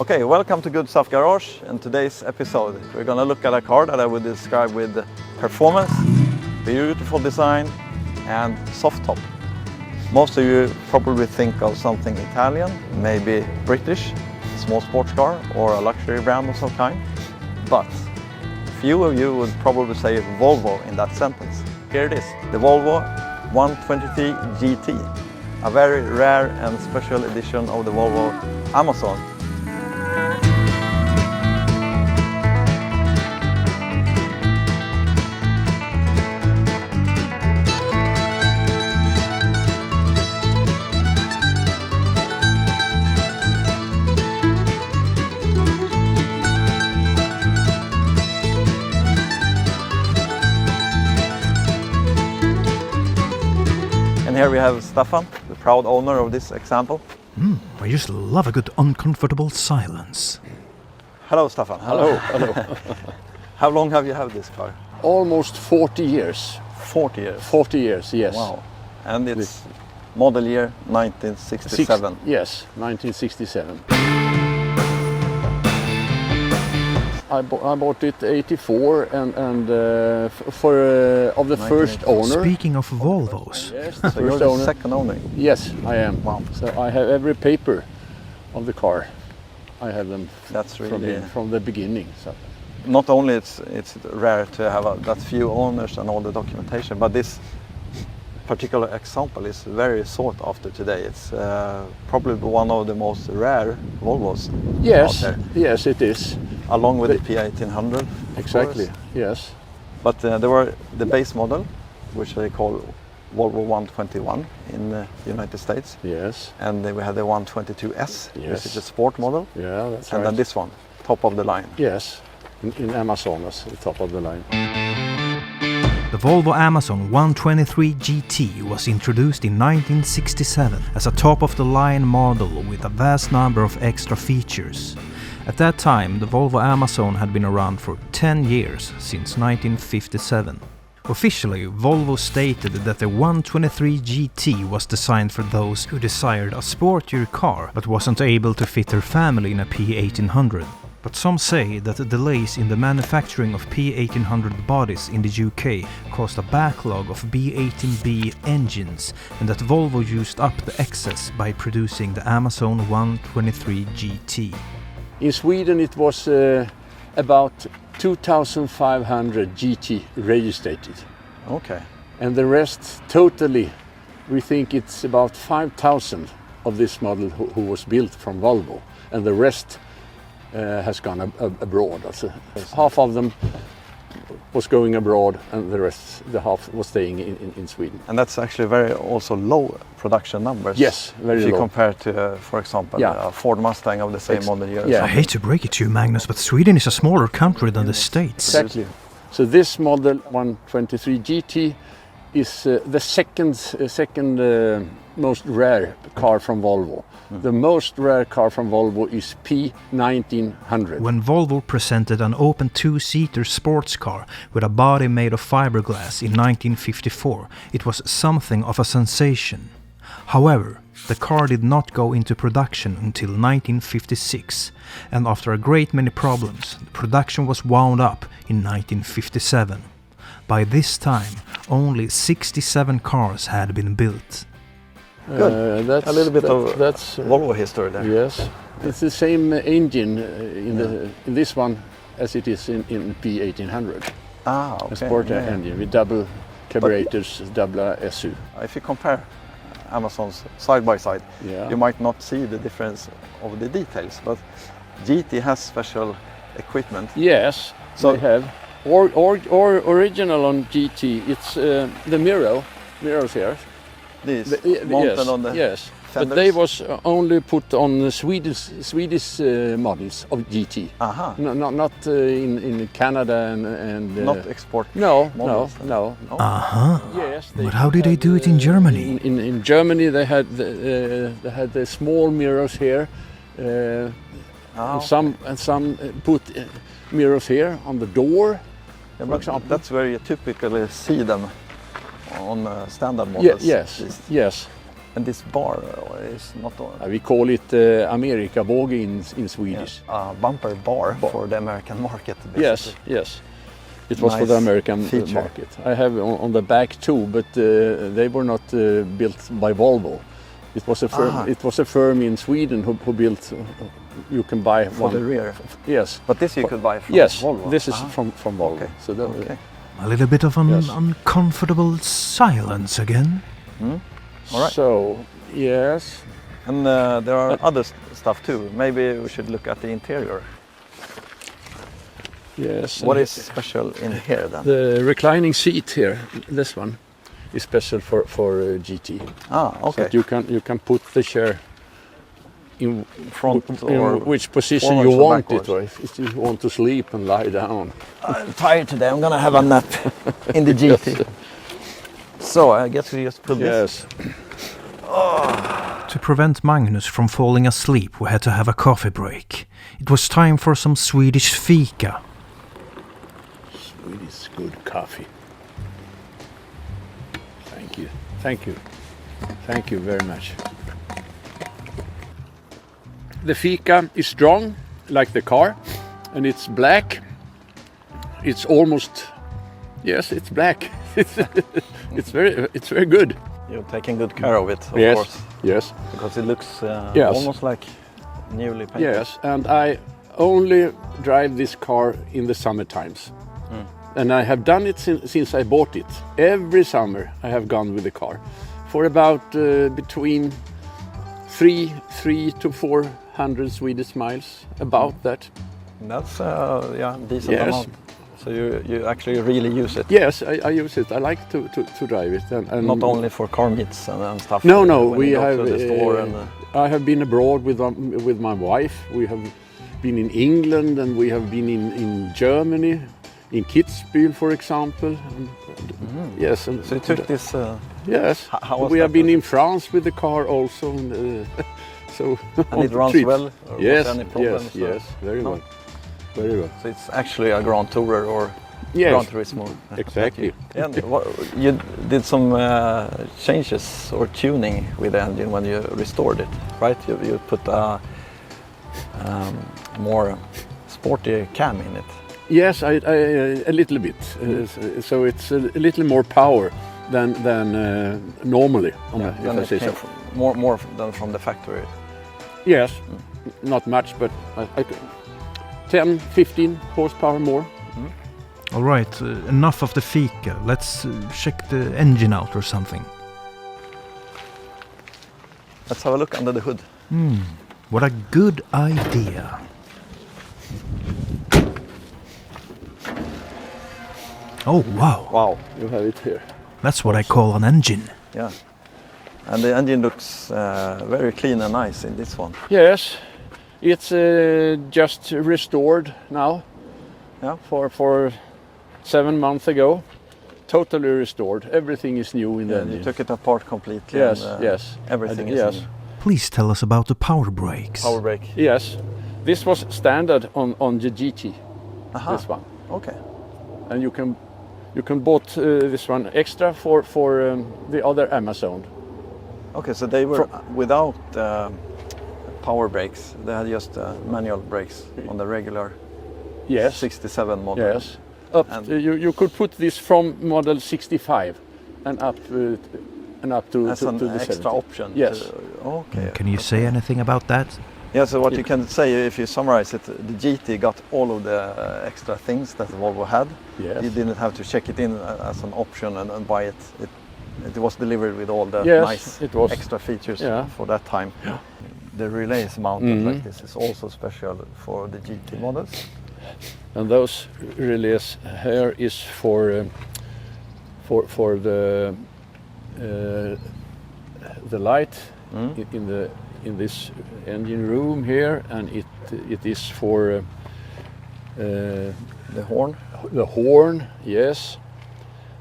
Okay, welcome to Good Stuff Garage. In today's episode, we're gonna look at a car that I would describe with performance, beautiful design, and soft top. Most of you probably think of something Italian, maybe British, small sports car, or a luxury brand of some kind. But few of you would probably say Volvo in that sentence. Here it is, the Volvo 123 GT, a very rare and special edition of the Volvo Amazon. And here we have Staffan, the proud owner of this example. I just love a good uncomfortable silence. Hello Staffan. Hello, hello. How long have you had this car? Almost 40 years. 40 years. 40 years, yes. Wow. And it's model year 1967. Yes, 1967. I bought it 84 and of the first owner. Speaking of Volvos, Yes, the So you're first the owner. second owner. Yes, I am. Wow. So I have every paper of the car. I have them That's really from the beginning. So. not only it's rare to have that few owners and all the documentation, but this particular example is very sought after today. It's probably one of the most rare Volvos Yes, out there, yes, it is. along with the P1800. of Exactly. course. Yes. But there were the base model, which they call Volvo 121 in the United States, Yes. and then we had the 122S, which Yes. is a sport model, Yeah, that's and right. then this one, top of the line. Yes. In Amazon as the top of the line. the Volvo Amazon 123 GT was introduced in 1967 as a top-of-the-line model with a vast number of extra features. At that time, the Volvo Amazon had been around for 10 years, since 1957. Officially, Volvo stated that the 123 GT was designed for those who desired a sportier car but wasn't able to fit their family in a P1800. But some say that the delays in the manufacturing of P1800 bodies in the UK caused a backlog of B18B engines, and that Volvo used up the excess by producing the Amazon 123 GT. In Sweden it was about 2,500 GT registered, Okay. and the rest totally, we think it's about 5,000 of this model who was built from Volvo, and the rest has gone abroad. Also, half of them was going abroad, and the rest, the half, was staying in Sweden. And that's actually very also low production numbers. Yes, very if you low. compare to, for example, Yeah. a Ford Mustang of the same model year. or Yeah. I something. hate to break it to you, Magnus, but Sweden is a smaller country than the States. Exactly. So this model 123 GT is the second most rare car from Volvo. The most rare car from Volvo is P1900. When Volvo presented an open two-seater sports car with a body made of fiberglass in 1954, it was something of a sensation. However, the car did not go into production until 1956, and after a great many problems, the production was wound up in 1957. By this time, only 67 cars had been built. Good. That's A little bit of that's Volvo history there. yes. It's the same engine in this one as it is in P1800. Ah, okay. A sport Yeah. engine with double carburetors, double SU. If you compare Amazons side by side, Yeah. you might not see the difference of the details, but GT has special equipment. Yes, So- they have. Or original on GT, it's the mirrors here. These mounted yes, on the yes. fenders. But they was only put on the Swedish models of GT. Aha. Not in Canada and Not export no. models. Uh-huh. Yes. But how did they do it in Germany? In Germany, they had the small mirrors here. And some put mirrors here on the door. Yeah, for but example. that's where you typically see them on standard models. Yes. And this bar is not We call it Amerikabåge in Swedish. a bumper bar for the American market. Basically. Yes, yes. It was for the Nice American feature. market. I have on the back too, but they were not built by Volvo. It was a firm. It was a firm in Sweden who built. You can buy For one. the rear. Yes. But this you could buy from Yes. Volvo. This is from Volvo. Okay. So that, Okay. A little bit of an Yes. uncomfortable silence again. All right. So yes. And there are other stuff too. Maybe we should look at the interior. Yes. What and is special in here then? the reclining seat here? This one is special for GT. Okay. So you can put the chair in Front in or which position forwards you or want backwards? it, or if you want to sleep and lie down. I'm tired today. I'm gonna have a nap in the GT. So I guess we just put this. Yes. To prevent Magnus from falling asleep, we had to have a coffee break. It was time for some Swedish Fika. Swedish good coffee. Thank you. Thank you. Thank you very much. The Fika is strong, like the car, and it's black. It's almost, yes, it's black. It's very good. You're taking good care of it, of Yes. course, Yes. because it looks Yes. almost like newly painted. Yes, and I only drive this car in the summer times. And I have done it since I bought it. Every summer I have gone with the car for about between 300 to 400 Swedish miles, about that. That's decent Yes. amount. So you actually really use it. Yes, I use it. I like to drive it. And Not only for car meets and stuff. No, when we you go have. to the store and I have been abroad with my wife. We have been in England and we have been in Germany, in Kitzbühel, for example. Yes, and so you took this. yes. how was We that? have been in France with the car also. And, so And on it runs trips. well. Or Yes, was there any problems? yes, very No. well, very well. So it's actually a Grand Tourer or Yes, Gran Turismo. exactly. And you did some changes or tuning with the engine when you restored it, right? You put a more sporty cam in it. Yes, a little bit. So it's a little more power than normally. Then it came from, more than from the factory. Yes, not much, but 10, 15 horsepower more. All right, enough of the Fika. Let's check the engine out or something. Let's have a look under the hood. What a good idea. Oh, wow. Wow, you have it here. That's what I call an engine. Yeah. And the engine looks very clean and nice in this one. Yes, it's just restored now. Yeah. For 7 months ago, totally restored. Everything is new in the Yeah, engine. you took it apart completely. Yes, and, yes. Everything I is yes. in Please tell us about the power brakes. power brake. Yes, this was standard on the GT. Aha. This one, Okay. and you can bought this one extra for the other Amazon. Okay, so they were without power brakes. They had just manual brakes on the regular Yes, 67 model. yes. Up And- you could put this from model 65 and up to As to an the extra 70. option. Yes. Okay. Can you say anything about that? Yeah, so what you can say, if you summarize it, the GT got all of the extra things that the Volvo had. Yes. You didn't have to check it in as an option and buy it. It was delivered with all the Yes, nice it was. extra features Yeah. for that time. The relay is mounted Mhm. like this is also special for the GT models. And those relays here is for the light in this engine room here, and it is for The horn. the horn, yes,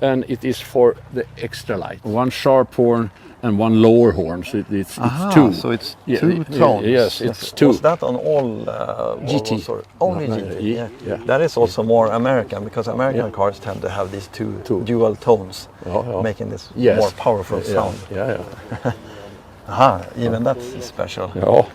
and it is for the extra light. One sharp horn and one lower horn, so it's two. So it's Yeah, two yeah, tones. yes, it's two. Was that on all GT. Volvos or only No, GT? yeah. That is also more American because American cars tend to have these two Two. dual tones, Ja. making this Yes. more powerful Yeah, sound. yeah. Aha, even that's special. Ja.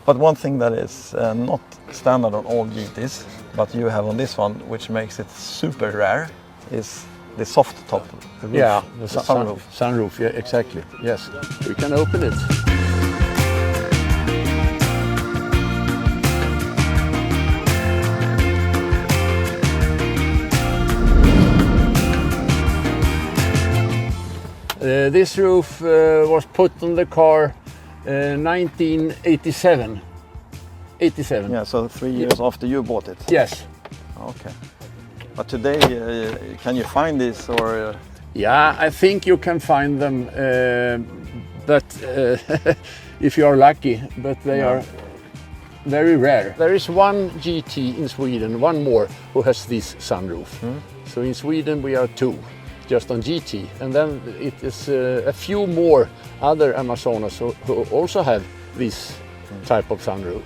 But one thing that is not standard on all GTs, but you have on this one, which makes it super rare, is the soft top. The roof, Yeah, the sunroof. Sunroof, yeah, exactly. Yes, we can open it. This roof was put on the car 1987. 87. Yeah, so 3 years after you bought it. Yes. Okay. But today, can you find this or? Yeah, I think you can find them, but if you are lucky, but they are very rare. There is one GT in Sweden, one more, who has this sunroof. So in Sweden we are two, just on GT. And then it is a few more other Amazonas who also have this type of sunroof.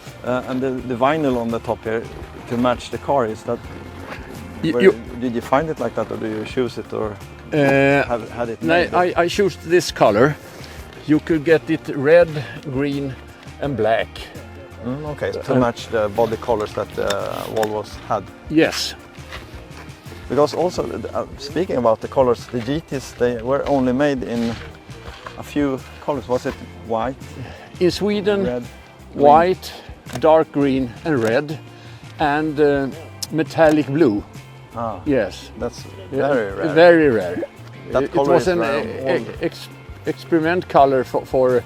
And the vinyl on the top here to match the car, is that? Did you find it like that, or do you choose it, or had it made? I chose this color. You could get it red, green and black. Okay, so to match the body colors that Volvos had. Yes. Because also, speaking about the colors, the GTs, they were only made in a few colors. Was it white? In Sweden, Red, white, dark green and red, and metallic blue. Ah, Yes. that's very rare. Very rare. That It color was is an rare on all. experiment color for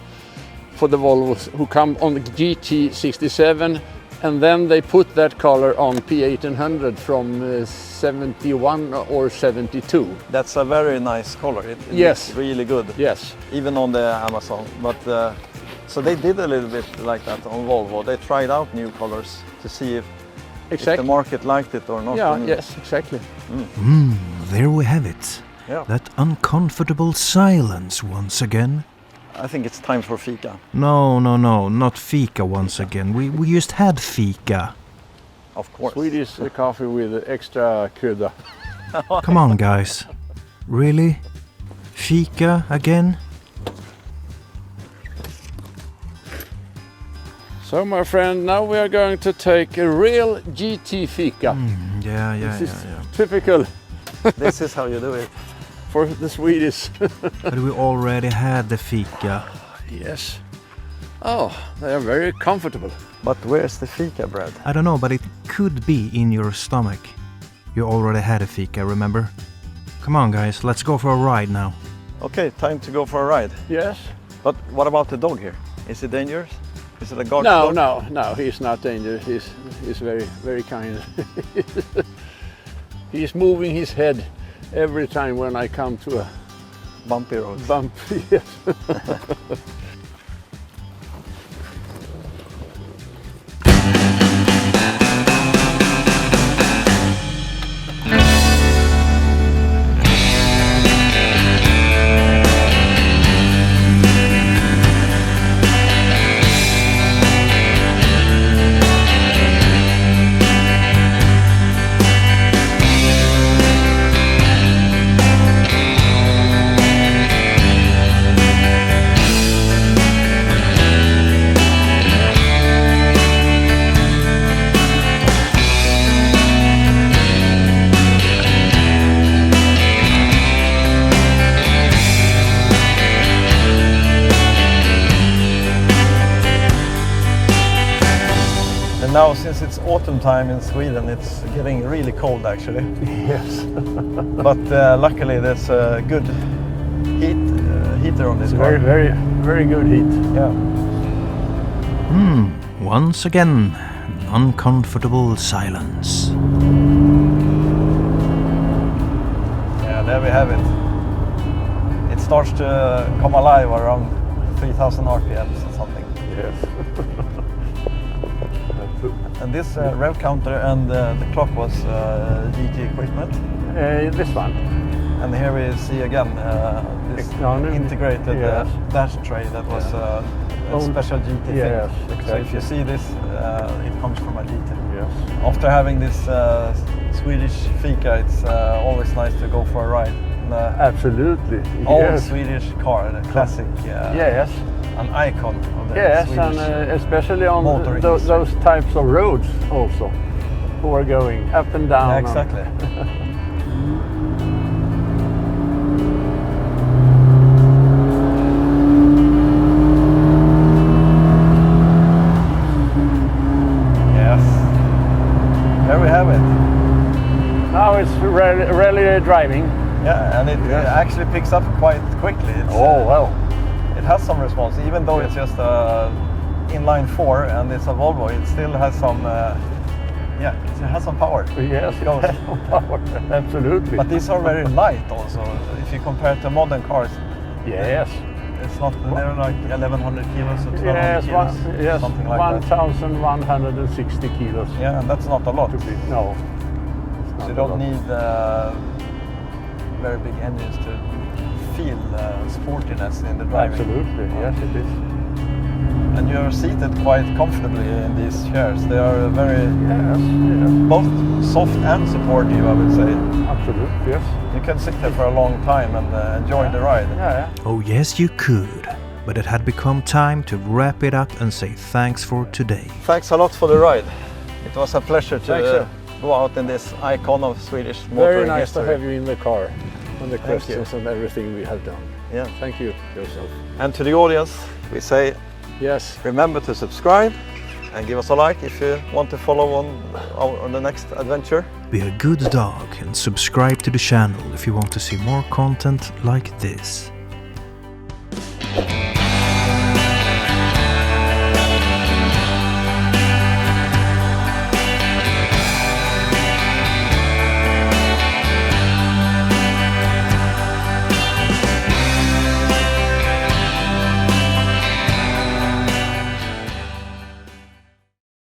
the Volvos who come on the GT67, and then they put that color on P1800 from 71 or 72. That's a very nice color. It Yes. looks really good. Yes. Even on the Amazon. But so they did a little bit like that on Volvo. They tried out new colors to see if the market liked it or not. Yeah. Yes. Exactly. There we have it. Yeah. That uncomfortable silence once again. I think it's time for Fika. No, not Fika once again. We just had Fika. Of course. Swedish coffee with extra krydda. Come on, guys. Really? Fika again? So, my friend, now we are going to take a real GT Fika. Yeah. This is typical This is how you do it. for the Swedish. But we already had the Fika. Yes. Oh, they are very comfortable. But where's the Fika bread? I don't know, but it could be in your stomach. You already had a Fika, remember? Come on, guys, let's go for a ride now. Okay, time to go for a ride. Yes. But what about the dog here? Is it dangerous? Is it a guard dog? No, he's not dangerous. He's very, very kind. He's moving his head every time when I come to a Bumpy road. bump. Yes. And now, since it's autumn time in Sweden, it's getting really cold actually. Yes. But luckily there's a good heater on this car. Very, very, very good heat. Yeah. Once again, uncomfortable silence. Yeah, there we have it. It starts to come alive around 3000 RPMs or something. Yes. And this rev counter and the clock was GT equipment. This one. And here we see again this integrated dash tray that was a special GT thing. Yes, So exactly. if you see this, it comes from a GT. Yes. After having this Swedish Fika, it's always nice to go for a ride. Absolutely. Old Yes. Swedish car, the classic. Yes. an icon of the Yes, Swedish and especially on motor industry. those types of roads also, who are going up and down. Yeah, exactly. Yes. There we have it. Now it's rally driving. Yeah, and it actually picks up quite quickly. It's, Oh, well. It has some response, even though it's just inline 4 and it's a Volvo. It still has some, it has some power. Yes, it goes. has some power. Absolutely. But these are very light also. If you compare to modern cars, Yes. it's not. They're like 1100 kilos or 1200 Yes, kilos, something like that. 1,160 kilos. Yeah, and that's not a lot. No. it's not So you a don't lot. need very big engines to feel sportiness in the driving. Absolutely, yes it is. And you are seated quite comfortably in these chairs. They are very Yes, both soft and supportive, I would say. absolutely, yes. You can sit there for a long time and enjoy the ride. Yeah. Oh yes you could, but it had become time to wrap it up and say thanks for today. Thanks a lot for the ride. It was a pleasure Thanks, to sir. go out in this icon of Swedish motoring Very nice history. to have you in the car and the Thank you. questions and everything we have done. Yeah. Thank you, Joseph. And to the audience, we say Yes, remember to subscribe and give us a like if you want to follow on the next adventure. Be a good dog and subscribe to the channel if you want to see more content like this.